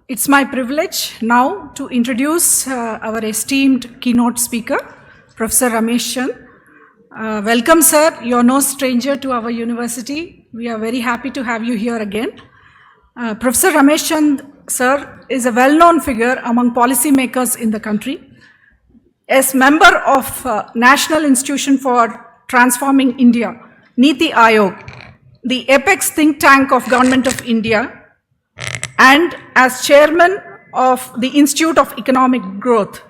It's my privilege now to introduce our esteemed keynote speaker, Professor Ramesh. Welcome, sir. You're no stranger to our university. We are very happy to have you here again. Professor Ramesh, sir, is a well-known figure among policymakers in the country. As member of National Institution for Transforming India, NITI Aayog, the apex think tank of Government of India, and as chairman of the Institute of Economic Growth,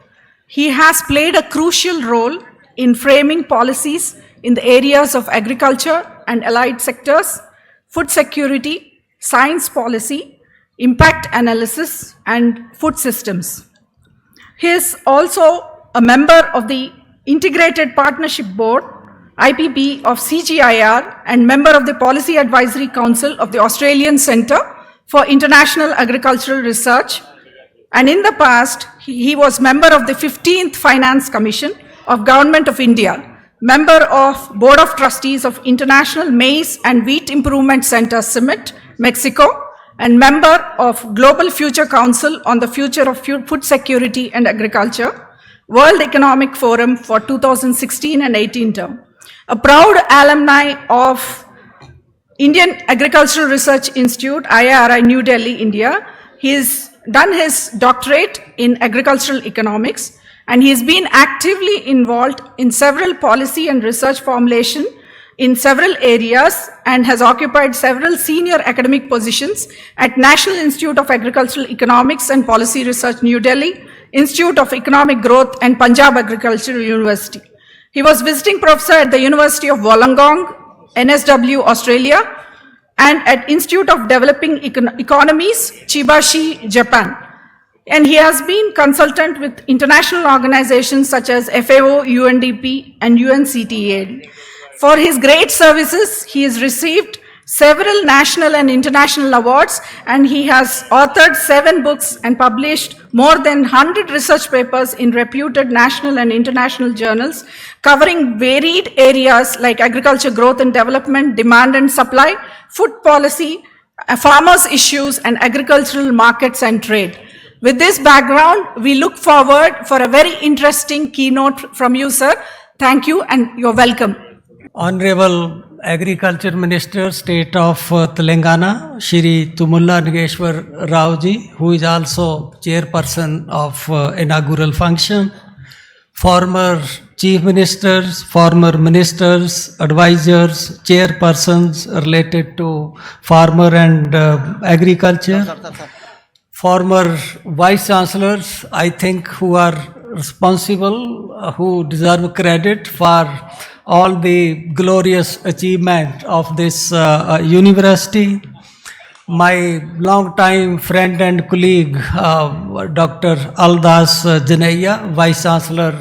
he has played a crucial role in framing policies in the areas of agriculture and allied sectors, food security, science policy, impact analysis, and food systems. He is also a member of the Integrated Partnership Board, IPB of CGIAR, and member of the Policy Advisory Council of the Australian Centre for International Agricultural Research, and in the past, he was member of the 15th Finance Commission of Government of India, member of Board of Trustees of International Maize and Wheat Improvement Center, CIMMYT, Mexico, and member of Global Future Council on the Future of Food Security and Agriculture, World Economic Forum for 2016 and 18 term. A proud alumni of Indian Agricultural Research Institute, IIRI, New Delhi, India. He has done his doctorate in agricultural economics, and he has been actively involved in several policy and research formulation in several areas and has occupied several senior academic positions at National Institute of Agricultural Economics and Policy Research, New Delhi, Institute of Economic Growth, and Punjab Agricultural University. He was visiting professor at the University of Wollongong, NSW, Australia, and at Institute of Developing Economies, Chibashi, Japan. And he has been consultant with international organizations such as FAO, UNDP, and UNCTAD. For his great services, he has received several national and international awards, and he has authored 7 books and published more than 100 research papers in reputed national and international journals, covering varied areas like agriculture growth and development, demand and supply, food policy, farmers' issues, and agricultural markets and trade. With this background, we look forward for a very interesting keynote from you, sir. Thank you, and you're welcome. Honorable Agriculture Minister, State of Telangana, Shri Tumulla Nageshwar Rao ji, who is also chairperson of inaugural function, former chief ministers, former ministers, advisors, chairpersons related to farmer and agriculture, former vice chancellors, I think, who are responsible, who deserve credit for all the glorious achievement of this university. My long-time friend and colleague, Dr. Aldas Janaiya, Vice Chancellor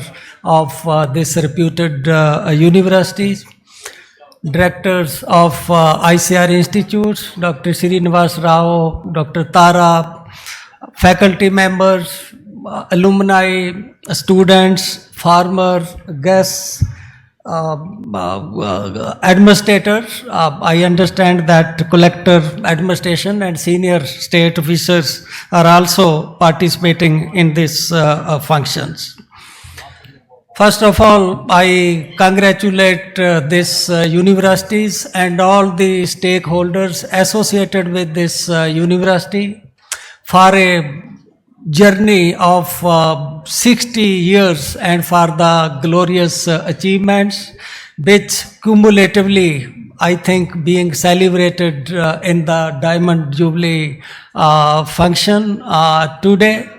of this reputed university, directors of ICR institutes, Dr. Srinivas Rao, Dr. Tara, faculty members, alumni, students, farmers, guests, administrators. I understand that collector administration and senior state officers are also participating in these functions. First of all, I congratulate these universities and all the stakeholders associated with this university for a journey of 60 years and for the glorious achievements which cumulatively, I think, being celebrated in the Diamond Jubilee function today.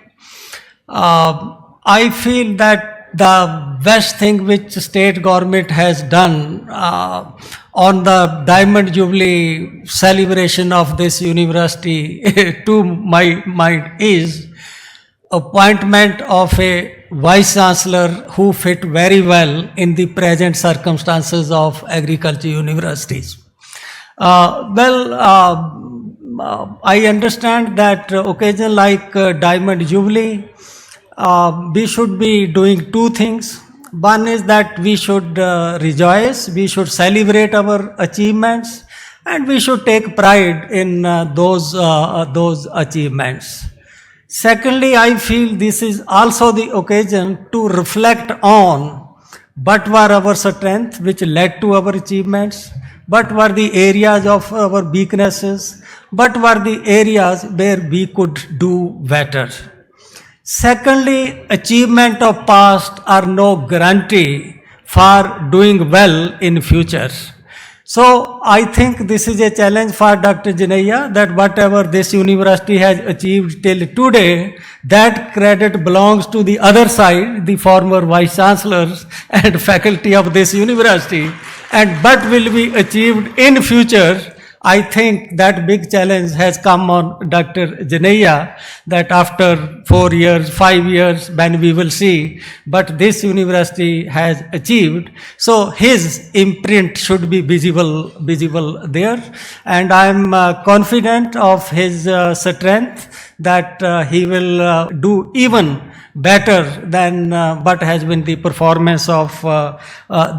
I feel that the best thing which state government has done on the Diamond Jubilee celebration of this university to my mind is appointment of a vice chancellor who fit very well in the present circumstances of agriculture universities. I understand that occasion like Diamond Jubilee, we should be doing 2 things. One is that we should rejoice, we should celebrate our achievements, and we should take pride in those achievements. Secondly, I feel this is also the occasion to reflect on what were our strengths which led to our achievements, what were the areas of our weaknesses, what were the areas where we could do better. Secondly, achievement of past are no guarantee for doing well in future. So I think this is a challenge for Dr. Janaiya, that whatever this university has achieved till today, that credit belongs to the other side, the former vice chancellors and faculty of this university. And what will be achieved in future, I think that big challenge has come on Dr. Janaiya, that after 4 years, 5 years, when we will see what this university has achieved, so his imprint should be visible there. And I am confident of his strength, that he will do even better than what has been the performance of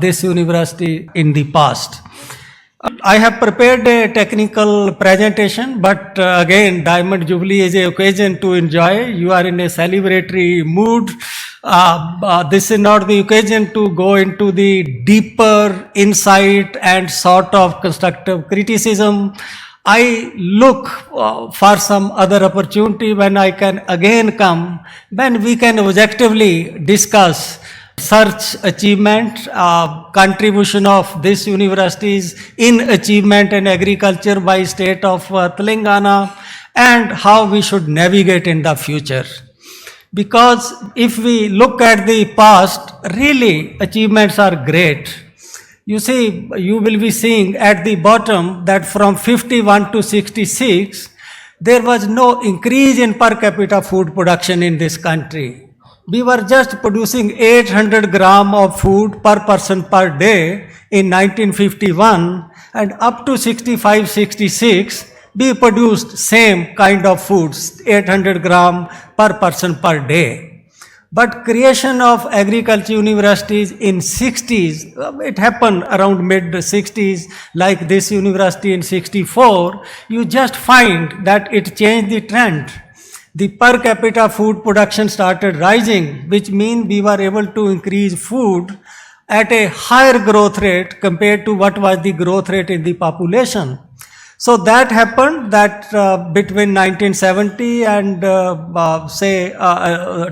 this university in the past. I have prepared a technical presentation, but again, Diamond Jubilee is an occasion to enjoy. You are in a celebratory mood. This is not the occasion to go into the deeper insight and sort of constructive criticism. I look for some other opportunity when I can again come, when we can objectively discuss such achievement, contribution of these universities in achievement in agriculture by state of Telangana, and how we should navigate in the future. Because if we look at the past, really achievements are great. You see, you will be seeing at the bottom that from 51 to 66, there was no increase in per capita food production in this country. We were just producing 800 gram of food per person per day in 1951, and up to 65, 66, we produced same kind of foods, 800 gram per person per day. But creation of agriculture universities in 60s, it happened around mid 60s, like this university in 64, you just find that it changed the trend. The per capita food production started rising, which means we were able to increase food at a higher growth rate compared to what was the growth rate in the population. So that happened that between 1970 and say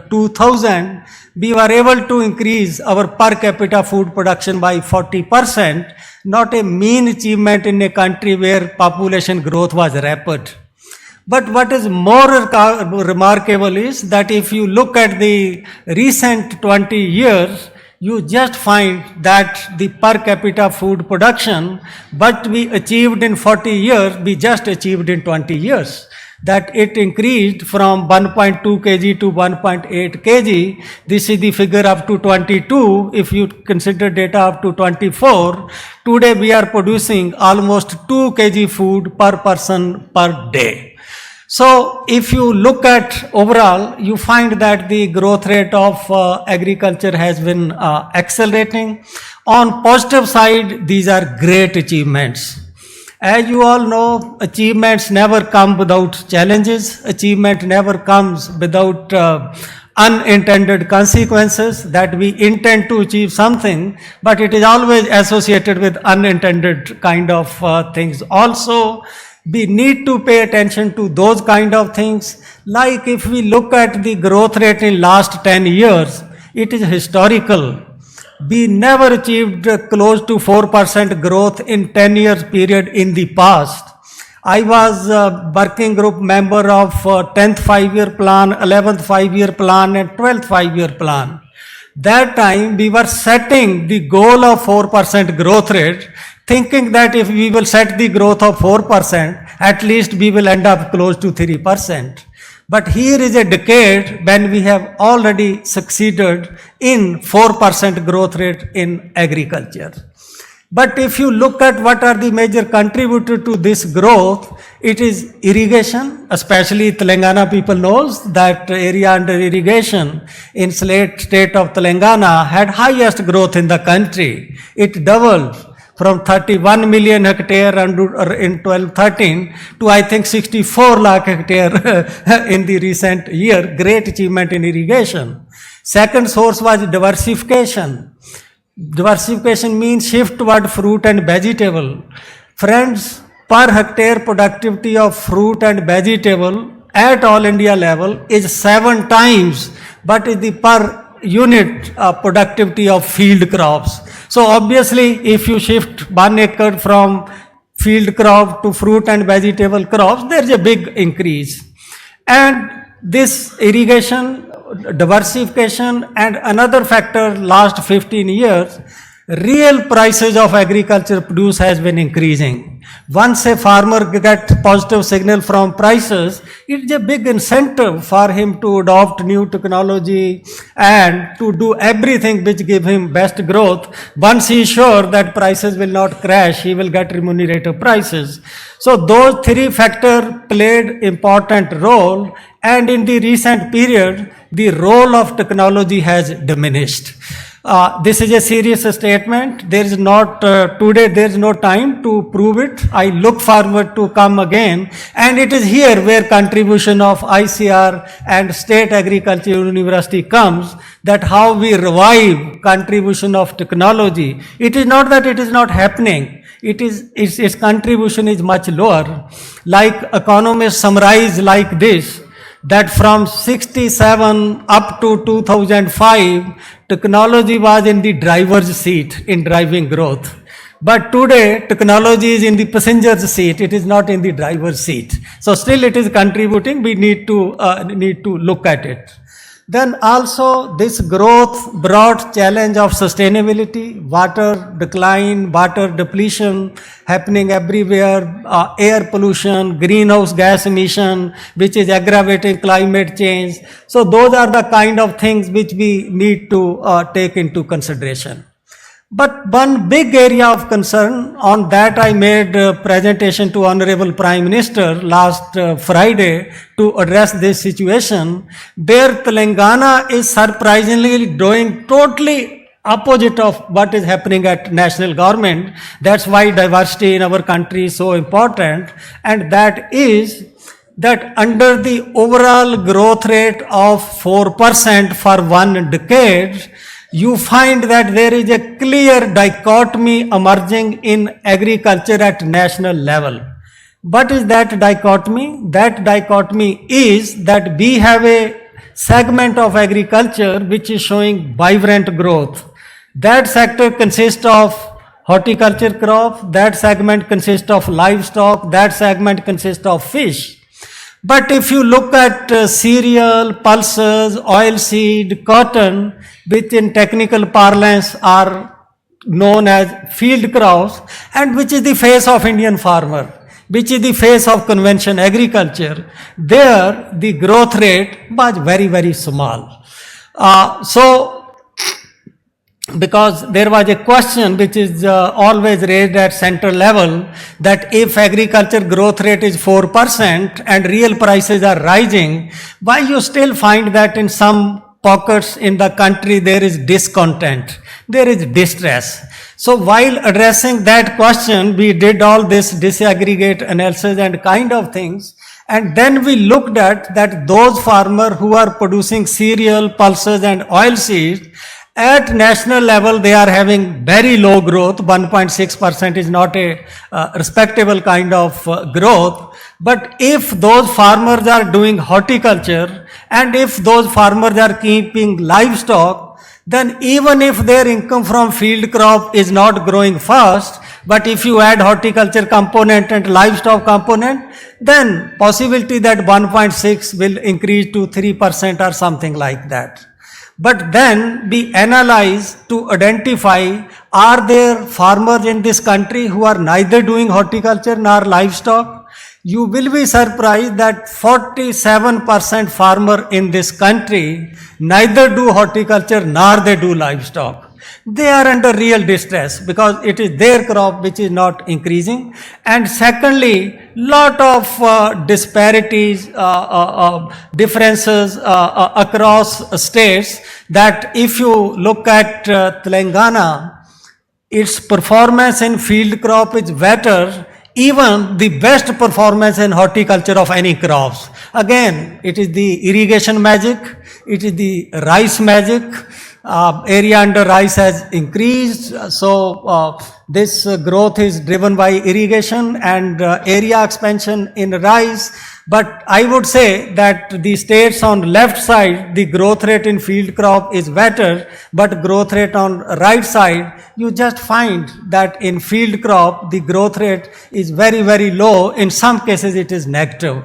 2000, we were able to increase our per capita food production by 40%, not a mean achievement in a country where population growth was rapid. But what is more remarkable is that if you look at the recent 20 years, you just find that the per capita food production, what we achieved in 40 years, we just achieved in 20 years. That it increased from 1.2 kg to 1.8 kg. This is the figure up to 22. If you consider data up to 24, today we are producing almost 2 kg food per person per day. So if you look at overall, you find that the growth rate of agriculture has been accelerating. On positive side, these are great achievements. As you all know, achievements never come without challenges. Achievement never comes without unintended consequences, that we intend to achieve something, but it is always associated with unintended kind of things also. We need to pay attention to those kind of things. Like if we look at the growth rate in last 10 years, it is historical. We never achieved close to 4% growth in 10 years period in the past. I was a working group member of 10th 5-year plan, 11th 5-year plan and 12th 5-year plan. That time we were setting the goal of 4% growth rate, thinking that if we will set the growth of 4%, at least we will end up close to 3%. But here is a decade when we have already succeeded in 4% growth rate in agriculture. But if you look at what are the major contributors to this growth, it is irrigation, especially Telangana people knows that area under irrigation in state of Telangana had highest growth in the country. It doubled. from 31 million hectare in 12-13 to I think 64 lakh hectare in the recent year. Great achievement in irrigation. Second source was diversification. Diversification means shift toward fruit and vegetable. Friends, per hectare productivity of fruit and vegetable at all India level is 7 times, but is the per unit productivity of field crops. So obviously, if you shift 1 acre from field crop to fruit and vegetable crops, there is a big increase. And this irrigation, diversification, and another factor last 15 years, real prices of agriculture produce has been increasing. Once a farmer gets positive signal from prices, it's a big incentive for him to adopt new technology and to do everything which give him best growth. Once he is sure that prices will not crash, he will get remunerative prices. So those 3 factors played important role, and in the recent period, the role of technology has diminished. This is a serious statement. There is not, today there is no time to prove it. I look forward to come again. And it is here where contribution of ICR and State Agriculture University comes, that how we revive contribution of technology. It is not that it is not happening. Its contribution is much lower. Like economists summarize like this, that from 67 up to 2005, technology was in the driver's seat in driving growth. But today, technology is in the passenger's seat. It is not in the driver's seat. So still it is contributing. We need to look at it. Then also this growth brought challenge of sustainability, water decline, water depletion happening everywhere, air pollution, greenhouse gas emission, which is aggravating climate change. So those are the kind of things which we need to take into consideration. But one big area of concern, on that I made a presentation to Honorable Prime Minister last Friday to address this situation, where Telangana is surprisingly doing totally opposite of what is happening at national government. That's why diversity in our country is so important, and that is that under the overall growth rate of 4% for 1 decade, you find that there is a clear dichotomy emerging in agriculture at national level. What is that dichotomy? That dichotomy is that we have a segment of agriculture which is showing vibrant growth. That sector consists of horticulture crop, that segment consists of livestock, that segment consists of fish. But if you look at cereal, pulses, oilseed, cotton, which in technical parlance are known as field crops, and which is the face of Indian farmer, which is the face of conventional agriculture, there the growth rate was very, very small. Because there was a question which is always raised at central level, that if agriculture growth rate is 4% and real prices are rising, why you still find that in some pockets in the country there is discontent, there is distress. So while addressing that question, we did all this disaggregate analysis and kind of things, and then we looked at that those farmers who are producing cereal, pulses and oilseeds, at national level, they are having very low growth. 1.6% is not a respectable kind of growth. But if those farmers are doing horticulture, and if those farmers are keeping livestock, then even if their income from field crop is not growing fast, but if you add horticulture component and livestock component, then possibility that 1.6 will increase to 3% or something like that. But then we analyze to identify, are there farmers in this country who are neither doing horticulture nor livestock? You will be surprised that 47% farmer in this country neither do horticulture nor they do livestock. They are under real distress because it is their crop which is not increasing. And secondly, lot of disparities, differences across states, that if you look at Telangana, its performance in field crop is better, even the best performance in horticulture of any crops. Again, it is the irrigation magic, it is the rice magic. Area under rice has increased, so this growth is driven by irrigation and area expansion in rice. But I would say that the states on left side, the growth rate in field crop is better, but growth rate on right side, you just find that in field crop, the growth rate is very, very low. In some cases, it is negative.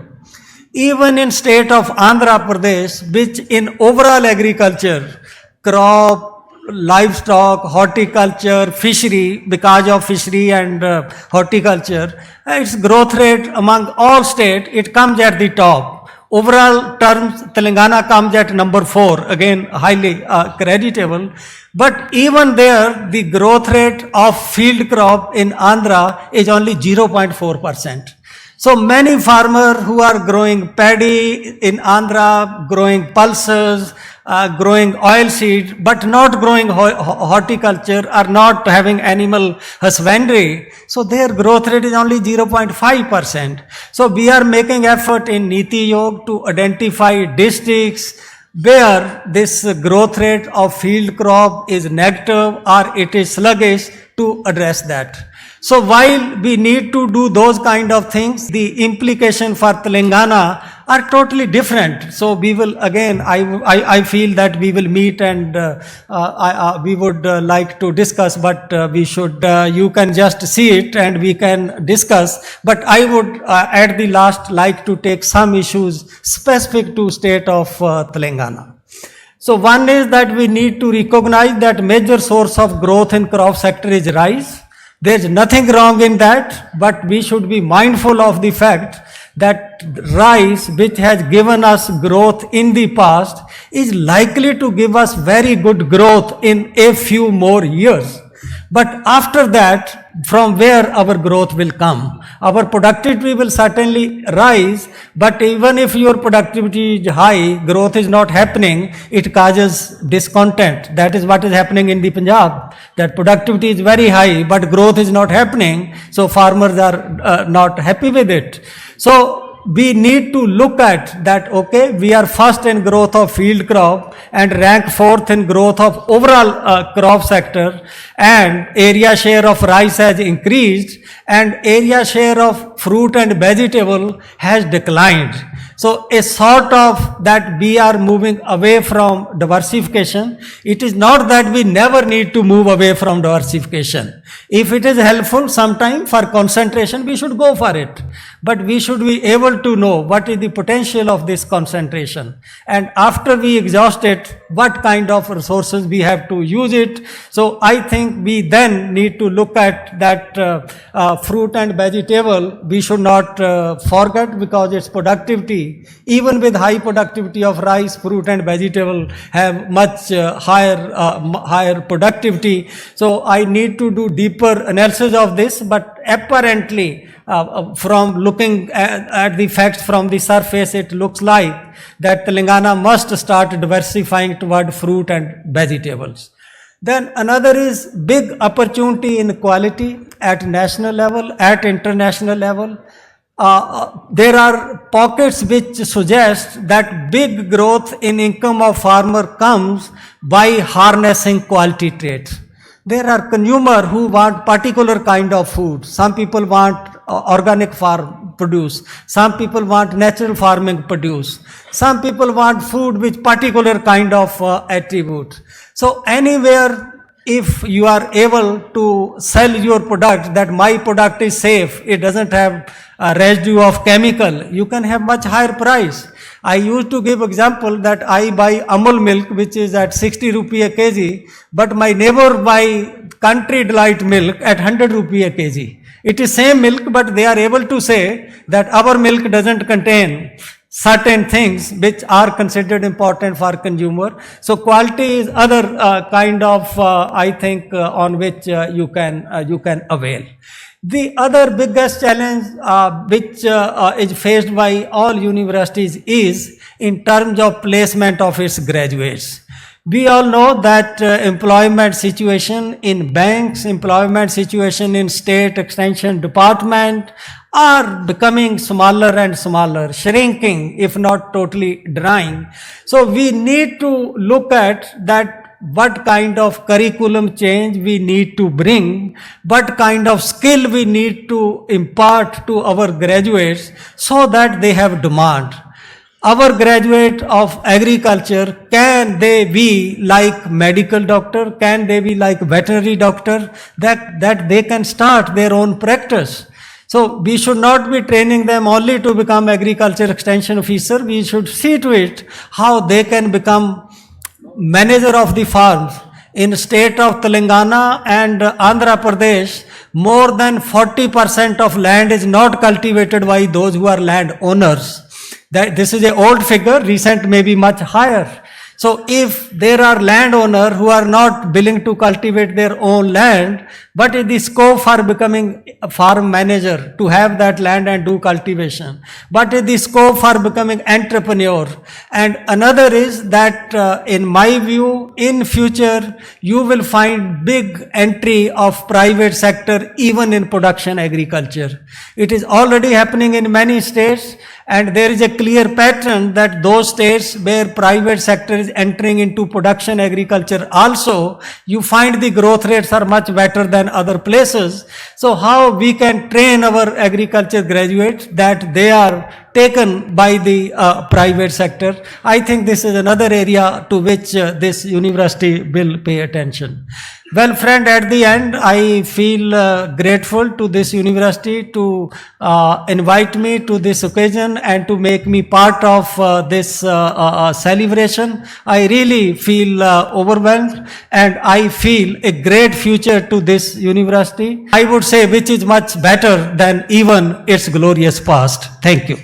Even in state of Andhra Pradesh, which in overall agriculture, crop, livestock, horticulture, fishery, because of fishery and horticulture, its growth rate among all states, it comes at the top. Overall terms, Telangana comes at number 4, again highly creditable. But even there, the growth rate of field crop in Andhra is only 0.4%. So many farmers who are growing paddy in Andhra, growing pulses, growing oilseed, but not growing horticulture, are not having animal husbandry. So their growth rate is only 0.5%. So we are making effort in NITI Aayog to identify districts where this growth rate of field crop is negative or it is sluggish, to address that. So while we need to do those kind of things, the implication for Telangana are totally different. So we will again, I feel that we will meet and we would like to discuss, but we should, you can just see it and we can discuss. But I would at the last like to take some issues specific to state of Telangana. So one is that we need to recognize that major source of growth in crop sector is rice. There is nothing wrong in that, but we should be mindful of the fact that rice, which has given us growth in the past, is likely to give us very good growth in a few more years. But after that, from where our growth will come? Our productivity will certainly rise, but even if your productivity is high, growth is not happening, it causes discontent. That is what is happening in the Punjab, that productivity is very high, but growth is not happening, so farmers are not happy with it. So we need to look at that, okay, we are first in growth of field crop and rank fourth in growth of overall crop sector, and area share of rice has increased and area share of fruit and vegetable has declined. So a sort of that we are moving away from diversification. It is not that we never need to move away from diversification. If it is helpful sometime for concentration, we should go for it. But we should be able to know what is the potential of this concentration. And after we exhaust it, what kind of resources we have to use it. So I think we then need to look at that fruit and vegetable. We should not forget, because its productivity, even with high productivity of rice, fruit and vegetable have much higher productivity. So I need to do deeper analysis of this, but apparently from looking at the facts from the surface, it looks like that Telangana must start diversifying toward fruit and vegetables. Then another is big opportunity in quality at national level, at international level. There are pockets which suggest that big growth in income of farmer comes by harnessing quality traits. There are consumers who want particular kind of food. Some people want organic farm produce. Some people want natural farming produce. Some people want food with particular kind of attribute. So anywhere, if you are able to sell your product, that my product is safe, it doesn't have a residue of chemical, you can have much higher price. I used to give example that I buy Amul milk, which is at 60 rupee a kg, but my neighbor buy Country Delight milk at 100 rupee a kg. It is same milk, but they are able to say that our milk doesn't contain certain things which are considered important for consumer. So quality is other kind of I think on which you can avail. The other biggest challenge which is faced by all universities is in terms of placement of its graduates. We all know that employment situation in banks, employment situation in state extension department are becoming smaller and smaller, shrinking if not totally dying. So we need to look at that what kind of curriculum change we need to bring, what kind of skill we need to impart to our graduates so that they have demand. Our graduate of agriculture, can they be like medical doctor? Can they be like veterinary doctor? That they can start their own practice. So we should not be training them only to become agriculture extension officer. We should see to it how they can become manager of the farms. In state of Telangana and Andhra Pradesh, more than 40% of land is not cultivated by those who are land owners. That this is an old figure, recent may be much higher. So if there are landowners who are not willing to cultivate their own land, but in the scope for becoming a farm manager to have that land and do cultivation, but in the scope for becoming entrepreneur. And another is that in my view, in future, you will find big entry of private sector even in production agriculture. It is already happening in many states. And there is a clear pattern that those states where private sector is entering into production agriculture also, you find the growth rates are much better than other places. So how we can train our agriculture graduates that they are taken by the private sector? I think this is another area to which this university will pay attention. Well, friend, at the end, I feel grateful to this university to invite me to this occasion and to make me part of this celebration. I really feel overwhelmed, and I feel a great future to this university. I would say which is much better than even its glorious past. Thank you.